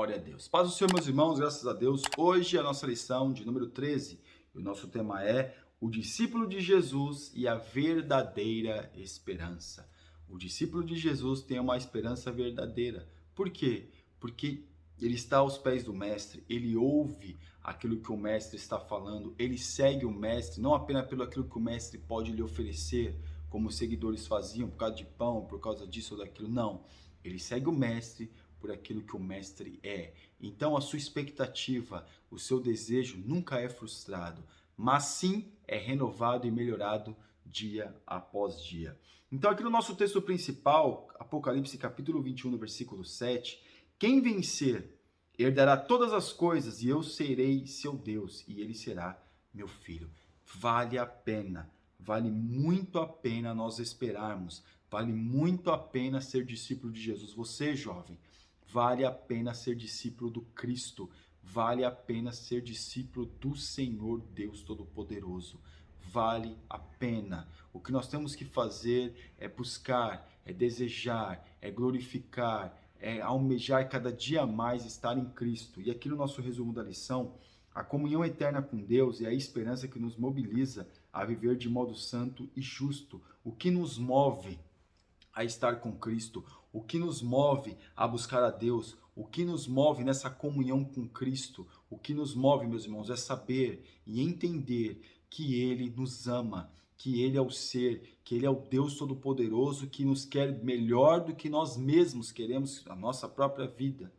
Glória a Deus. Paz do Senhor, meus irmãos, graças a Deus. Hoje é a nossa lição de número 13. E o nosso tema é o discípulo de Jesus e a verdadeira esperança. O discípulo de Jesus tem uma esperança verdadeira. Por quê? Porque ele está aos pés do mestre, ele ouve aquilo que o mestre está falando, ele segue o mestre, não apenas pelo aquilo que o mestre pode lhe oferecer, como os seguidores faziam, por causa de pão, por causa disso ou daquilo, não. Ele segue o mestre por aquilo que o mestre é. Então a sua expectativa, o seu desejo nunca é frustrado, mas sim é renovado e melhorado dia após dia. Então aqui no nosso texto principal, Apocalipse capítulo 21, no versículo 7, quem vencer herdará todas as coisas e eu serei seu Deus e ele será meu filho. Vale a pena, vale muito a pena nós esperarmos, vale muito a pena ser discípulo de Jesus. Você, jovem, vale a pena ser discípulo do Cristo, vale a pena ser discípulo do Senhor Deus Todo-Poderoso. Vale a pena. O que nós temos que fazer é buscar, é desejar, é glorificar, é almejar cada dia mais estar em Cristo. E aqui no nosso resumo da lição, a comunhão eterna com Deus é a esperança que nos mobiliza a viver de modo santo e justo. O que nos move a estar com Cristo, o que nos move a buscar a Deus, o que nos move nessa comunhão com Cristo, o que nos move, meus irmãos, é saber e entender que Ele nos ama, que Ele é o ser, que Ele é o Deus Todo-Poderoso, que nos quer melhor do que nós mesmos queremos a nossa própria vida.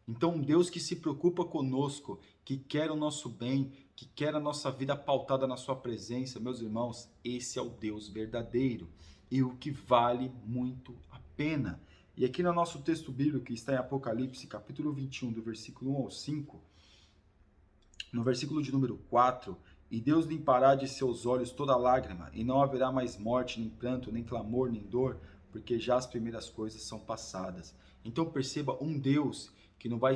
Então, um Deus que se preocupa conosco, que quer o nosso bem, que quer a nossa vida pautada na sua presença, meus irmãos, esse é o Deus verdadeiro e o que vale muito a pena. E aqui no nosso texto bíblico, que está em Apocalipse, capítulo 21, do versículo 1 ao 5, no versículo de número 4, e Deus limpará de seus olhos toda lágrima, e não haverá mais morte, nem pranto, nem clamor, nem dor, porque já as primeiras coisas são passadas. Então perceba um Deus que não vai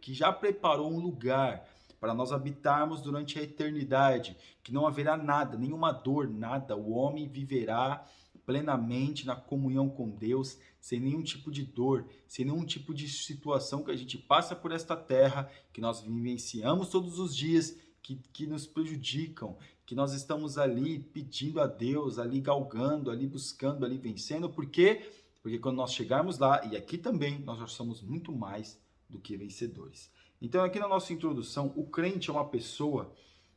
que já preparou um lugar para nós habitarmos durante a eternidade, que não haverá nada, nenhuma dor, nada. O homem viverá plenamente na comunhão com Deus, sem nenhum tipo de dor, sem nenhum tipo de situação que a gente passa por esta terra, que nós vivenciamos todos os dias, que nos prejudicam, que nós estamos ali pedindo a Deus, ali galgando, ali buscando, ali vencendo. Por quê? Porque quando nós chegarmos lá, e aqui também, nós já somos muito mais do que vencedores. Então aqui na nossa introdução, o crente é uma pessoa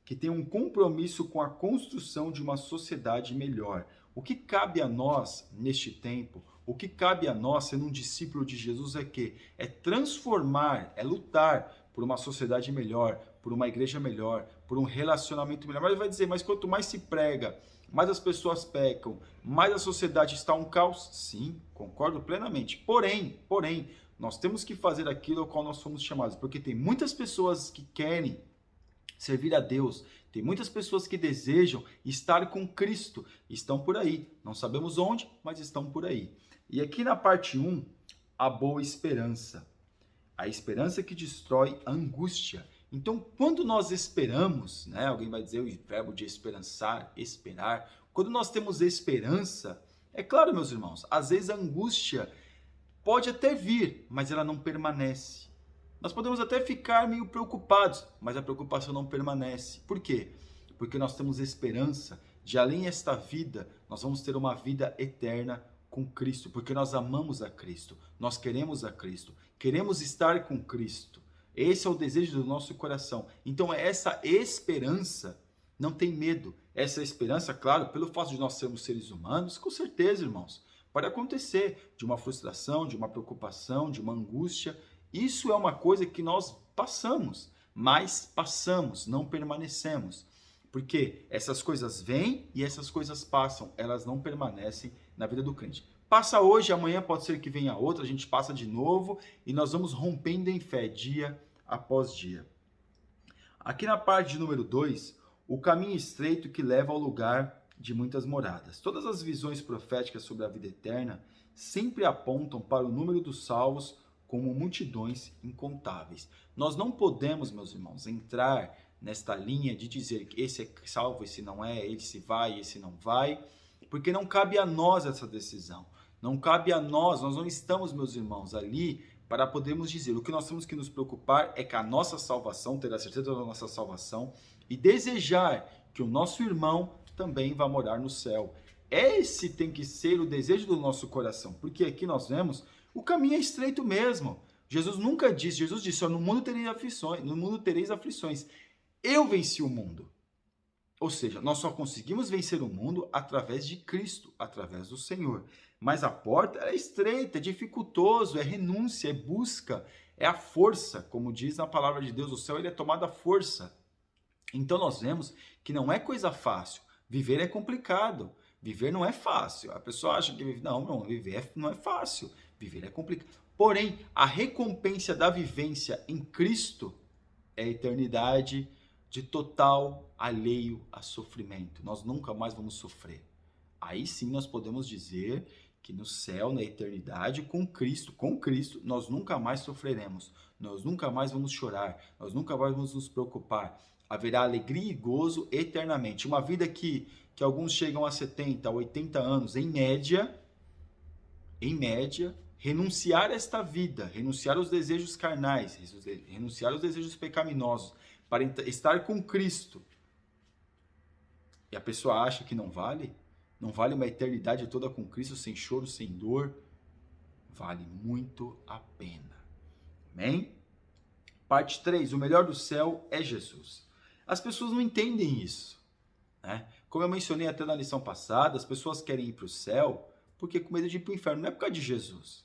que tem um compromisso com a construção de uma sociedade melhor. O que cabe a nós neste tempo, o que cabe a nós sendo um discípulo de Jesus é que é transformar, é lutar por uma sociedade melhor, por uma igreja melhor, por um relacionamento melhor. Mas ele vai dizer, mas quanto mais se prega, mais as pessoas pecam, mais a sociedade está um caos. Sim, concordo plenamente. Porém, nós temos que fazer aquilo ao qual nós fomos chamados, porque tem muitas pessoas que querem servir a Deus, tem muitas pessoas que desejam estar com Cristo, estão por aí, não sabemos onde, mas estão por aí. E aqui na parte 1, a boa esperança, a esperança que destrói a angústia. Então, quando nós esperamos, né, alguém vai dizer o verbo de esperançar, esperar, quando nós temos esperança, é claro, meus irmãos, às vezes a angústia pode até vir, mas ela não permanece. Nós podemos até ficar meio preocupados, mas a preocupação não permanece. Por quê? Porque nós temos esperança de, além desta vida, nós vamos ter uma vida eterna com Cristo, porque nós amamos a Cristo, nós queremos a Cristo, queremos estar com Cristo. Esse é o desejo do nosso coração. Então essa esperança não tem medo. Essa esperança, claro, pelo fato de nós sermos seres humanos, com certeza, irmãos, pode acontecer de uma frustração, de uma preocupação, de uma angústia. Isso é uma coisa que nós passamos, mas passamos, não permanecemos. Porque essas coisas vêm e essas coisas passam, elas não permanecem na vida do crente. Passa hoje, amanhã pode ser que venha outra, a gente passa de novo e nós vamos rompendo em fé, dia após dia. Aqui na parte de número 2, o caminho estreito que leva ao lugar de muitas moradas. Todas as visões proféticas sobre a vida eterna sempre apontam para o número dos salvos como multidões incontáveis. Nós não podemos, meus irmãos, entrar nesta linha de dizer que esse é salvo, esse não é, esse vai, esse não vai, porque não cabe a nós essa decisão. Não cabe a nós não estamos, meus irmãos, ali para podermos dizer, o que nós temos que nos preocupar é com a nossa salvação, ter a certeza da nossa salvação e desejar que o nosso irmão também vá morar no céu. Esse tem que ser o desejo do nosso coração, porque aqui nós vemos, o caminho é estreito mesmo. Jesus nunca disse, Jesus disse, no mundo tereis aflições, no mundo tereis aflições. Eu venci o mundo. Ou seja, nós só conseguimos vencer o mundo através de Cristo, através do Senhor. Mas a porta é estreita, é dificultoso, é renúncia, é busca, é a força. Como diz na palavra de Deus, o céu ele é tomado à força. Então nós vemos que não é coisa fácil. Viver é complicado. Viver não é fácil. A pessoa acha que não, viver não é fácil. Viver é complicado. Porém, a recompensa da vivência em Cristo é a eternidade de total alheio a sofrimento. Nós nunca mais vamos sofrer. Aí sim nós podemos dizer que no céu, na eternidade, com Cristo, nós nunca mais sofreremos. Nós nunca mais vamos chorar. Nós nunca mais vamos nos preocupar. Haverá alegria e gozo eternamente. Uma vida que alguns chegam a 70, 80 anos, em média, renunciar a esta vida, renunciar aos desejos carnais, renunciar aos desejos pecaminosos, para estar com Cristo. E a pessoa acha que não vale? Não vale uma eternidade toda com Cristo, sem choro, sem dor? Vale muito a pena. Amém? Parte 3. O melhor do céu é Jesus. As pessoas não entendem isso, né? Como eu mencionei até na lição passada, as pessoas querem ir para o céu porque com medo de ir para o inferno. Não é por causa de Jesus.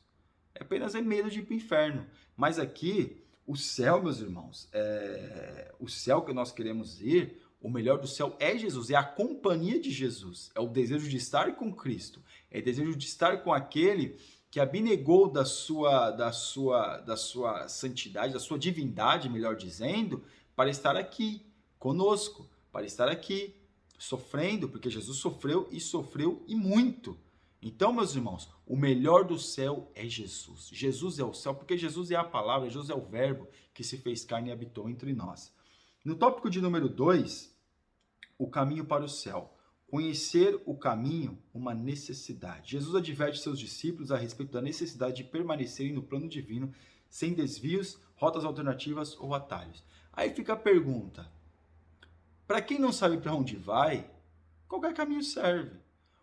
É apenas medo de ir para o inferno. Mas aqui, o céu, meus irmãos, o céu que nós queremos ir, o melhor do céu é Jesus, é a companhia de Jesus, é o desejo de estar com Cristo, é o desejo de estar com aquele que abnegou da sua santidade, da sua divindade, melhor dizendo, para estar aqui conosco, para estar aqui sofrendo, porque Jesus sofreu e muito. Então, meus irmãos, o melhor do céu é Jesus. Jesus é o céu, porque Jesus é a palavra, Jesus é o verbo que se fez carne e habitou entre nós. No tópico de número 2, o caminho para o céu. Conhecer o caminho, uma necessidade. Jesus adverte seus discípulos a respeito da necessidade de permanecerem no plano divino, sem desvios, rotas alternativas ou atalhos. Aí fica a pergunta, para quem não sabe para onde vai, qualquer caminho serve.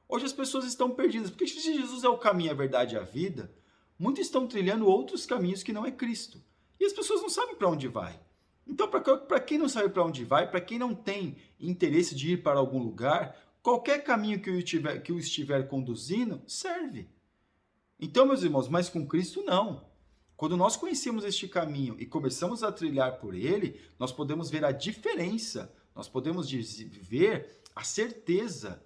Hoje as pessoas estão perdidas, porque se Jesus é o caminho, a verdade e a vida, muitos estão trilhando outros caminhos que não é Cristo. E as pessoas não sabem para onde vai. Então, para quem não sabe para onde vai, para quem não tem interesse de ir para algum lugar, qualquer caminho que o estiver conduzindo, serve. Então, meus irmãos, mas com Cristo não. Quando nós conhecemos este caminho e começamos a trilhar por ele, nós podemos ver a diferença, nós podemos ver a certeza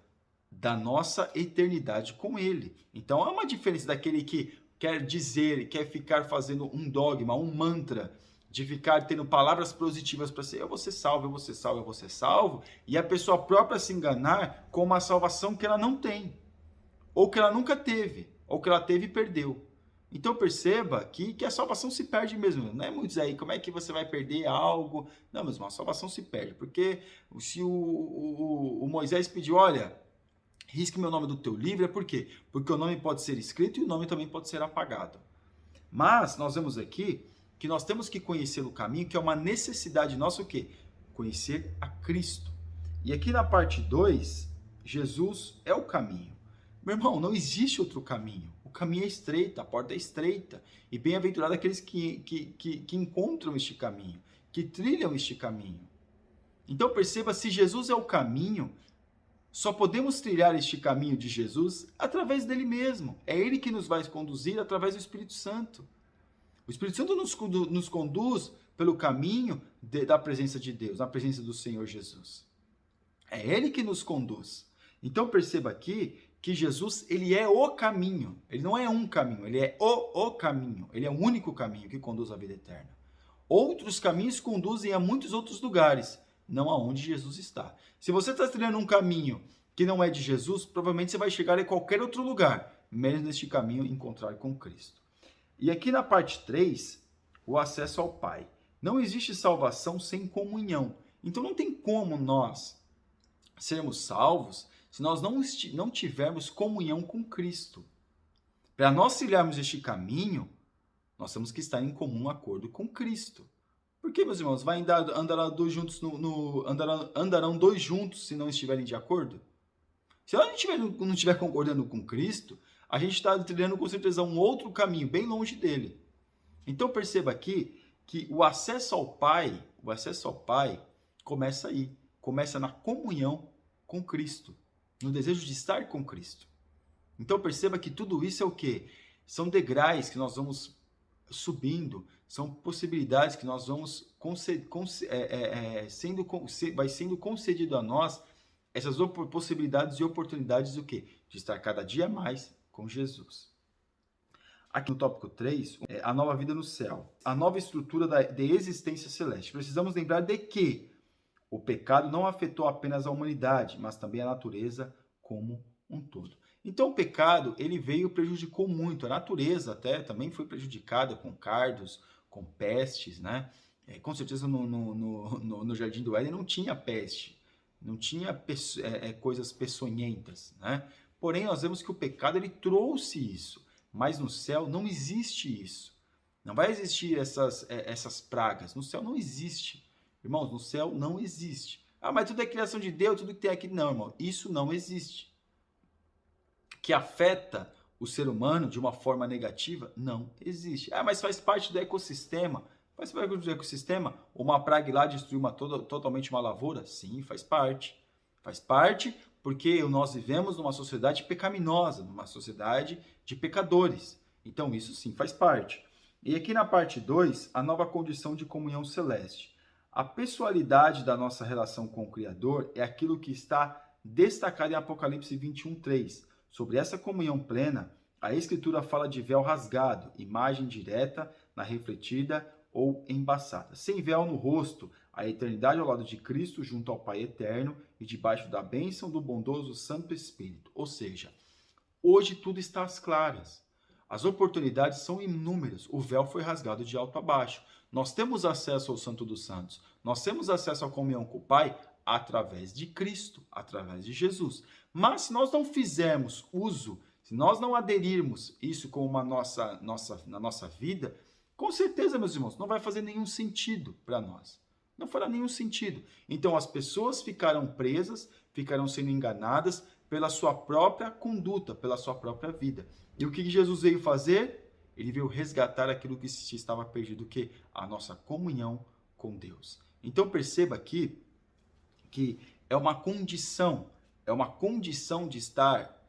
da nossa eternidade com ele. Então, há uma diferença daquele que quer dizer, quer ficar fazendo um dogma, um mantra, de ficar tendo palavras positivas para ser, eu vou ser salvo, eu vou ser salvo, eu vou ser salvo, e a pessoa própria se enganar com uma salvação que ela não tem, ou que ela nunca teve, ou que ela teve e perdeu. Então perceba que a salvação se perde mesmo. Não é muito dizer aí, como é que você vai perder algo? Não, meu irmão, a salvação se perde, porque se o Moisés pediu, olha, risque meu nome do teu livro, é por quê? Porque o nome pode ser escrito e o nome também pode ser apagado. Mas nós vemos aqui que nós temos que conhecer o caminho, que é uma necessidade nossa, o quê? Conhecer a Cristo. E aqui na parte 2, Jesus é o caminho. Meu irmão, não existe outro caminho. O caminho é estreito, a porta é estreita. E bem-aventurado aqueles que encontram este caminho, que trilham este caminho. Então perceba, se Jesus é o caminho, só podemos trilhar este caminho de Jesus através dele mesmo. É ele que nos vai conduzir através do Espírito Santo. O Espírito Santo nos conduz pelo caminho da presença de Deus, na presença do Senhor Jesus. É ele que nos conduz. Então perceba aqui que Jesus, ele é o caminho. Ele não é um caminho, ele é o caminho. Ele é o único caminho que conduz à vida eterna. Outros caminhos conduzem a muitos outros lugares, não aonde Jesus está. Se você está trilhando um caminho que não é de Jesus, provavelmente você vai chegar em qualquer outro lugar, menos neste caminho encontrar com Cristo. E aqui na parte 3, o acesso ao Pai. Não existe salvação sem comunhão. Então não tem como nós sermos salvos se nós não tivermos comunhão com Cristo. Para nós trilharmos este caminho, Nós temos que estar em comum acordo com Cristo. Porque, meus irmãos, andarão dois juntos andarão dois juntos se não estiverem de acordo? Se a gente não estiver concordando com Cristo, a gente está trilhando com certeza um outro caminho, bem longe dele. Então perceba aqui que o acesso ao Pai começa aí, começa na comunhão com Cristo, no desejo de estar com Cristo. Então perceba que tudo isso é o quê? São degraus que nós vamos subindo, são possibilidades que nós vamos vai sendo concedido a nós essas possibilidades e oportunidades do quê? De estar cada dia mais com Jesus. Aqui no tópico 3, a nova vida no céu, a nova estrutura de existência celeste. Precisamos lembrar de que o pecado não afetou apenas a humanidade, mas também a natureza como um todo. Então o pecado, ele veio e prejudicou muito. A natureza até também foi prejudicada com cardos, com pestes, né? Com certeza no Jardim do Éden não tinha peste, não tinha coisas peçonhentas, né? Porém, nós vemos que o pecado, ele trouxe isso. Mas no céu não existe isso. Não vai existir essas pragas. No céu não existe. Irmãos, no céu não existe. Ah, mas tudo é criação de Deus, tudo que tem aqui. Não, irmão, isso não existe. Que afeta o ser humano de uma forma negativa, não existe. Ah, mas faz parte do ecossistema. Faz parte do ecossistema? Uma praga ir lá destruir totalmente uma lavoura? Sim, faz parte. Faz parte porque nós vivemos numa sociedade pecaminosa, numa sociedade de pecadores. Então isso sim faz parte. E aqui na parte 2, a nova condição de comunhão celeste. A pessoalidade da nossa relação com o Criador é aquilo que está destacado em Apocalipse 21:3. Sobre essa comunhão plena, a Escritura fala de véu rasgado, imagem direta na refletida ou embaçada. Sem véu no rosto, a eternidade ao lado de Cristo, junto ao Pai eterno e debaixo da bênção do bondoso Santo Espírito. Ou seja, hoje tudo está às claras. As oportunidades são inúmeras. O véu foi rasgado de alto a baixo. Nós temos acesso ao Santo dos Santos. Nós temos acesso à comunhão com o Pai através de Cristo, através de Jesus. Mas se nós não fizermos uso, se nós não aderirmos isso como na nossa vida, com certeza, meus irmãos, não vai fazer nenhum sentido para nós. Não fará nenhum sentido. Então as pessoas ficarão presas, ficarão sendo enganadas pela sua própria conduta, pela sua própria vida. E o que Jesus veio fazer? Ele veio resgatar aquilo que estava perdido, que a nossa comunhão com Deus. Então perceba aqui que é uma condição de estar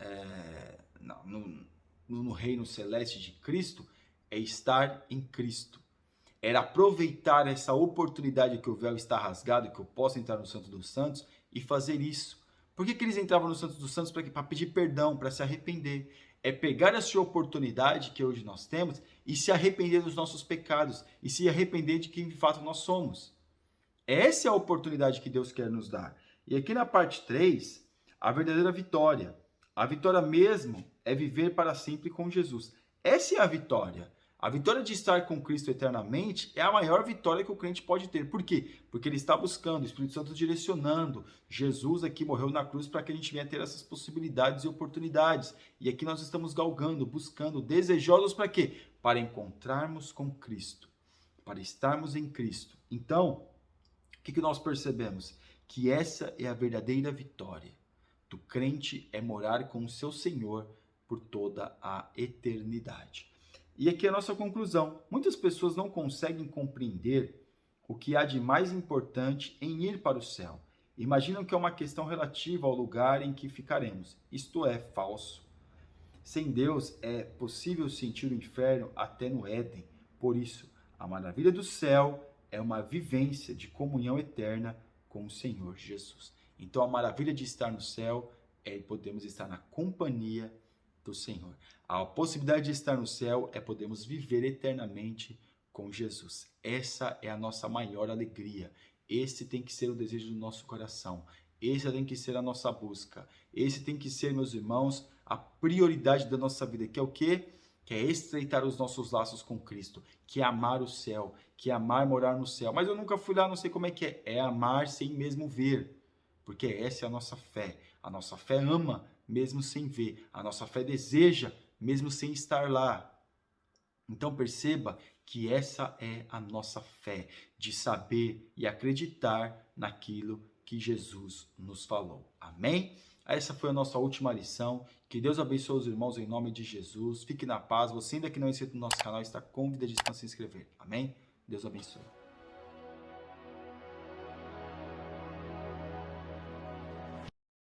no reino celeste de Cristo, é estar em Cristo. Era aproveitar essa oportunidade que o véu está rasgado, que eu possa entrar no Santo dos Santos e fazer isso. Por que eles entravam no Santo dos Santos? Para pedir perdão, para se arrepender. É pegar essa oportunidade que hoje nós temos e se arrepender dos nossos pecados e se arrepender de quem de fato nós somos. Essa é a oportunidade que Deus quer nos dar. E aqui na parte 3, a verdadeira vitória. A vitória mesmo é viver para sempre com Jesus. Essa é a vitória. A vitória de estar com Cristo eternamente é a maior vitória que o crente pode ter. Por quê? Porque ele está buscando, o Espírito Santo direcionando. Jesus aqui morreu na cruz para que a gente venha ter essas possibilidades e oportunidades. E aqui nós estamos galgando, buscando, desejosos para quê? Para encontrarmos com Cristo, para estarmos em Cristo. Então, o que nós percebemos? Que essa é a verdadeira vitória do crente, é morar com o seu Senhor por toda a eternidade. E aqui é a nossa conclusão. Muitas pessoas não conseguem compreender o que há de mais importante em ir para o céu. Imaginam que é uma questão relativa ao lugar em que ficaremos. Isto é falso. Sem Deus é possível sentir o inferno até no Éden. Por isso, a maravilha do céu é uma vivência de comunhão eterna com o Senhor Jesus. Então, a maravilha de estar no céu é podermos estar na companhia do Senhor. A possibilidade de estar no céu é podermos viver eternamente com Jesus. Essa é a nossa maior alegria. Esse tem que ser o desejo do nosso coração. Esse tem que ser a nossa busca. Esse tem que ser, meus irmãos, a prioridade da nossa vida, que é o quê? Que é estreitar os nossos laços com Cristo, que é amar o céu, que é amar morar no céu. Mas eu nunca fui lá, não sei como é que é. É amar sem mesmo ver, porque essa é a nossa fé. A nossa fé ama mesmo sem ver. A nossa fé deseja mesmo sem estar lá. Então perceba que essa é a nossa fé, de saber e acreditar naquilo que Jesus nos falou. Amém? Essa foi a nossa última lição. Que Deus abençoe os irmãos em nome de Jesus. Fique na paz. Você ainda que não é inscrito no nosso canal, está convidadíssimo a se inscrever. Amém? Deus abençoe.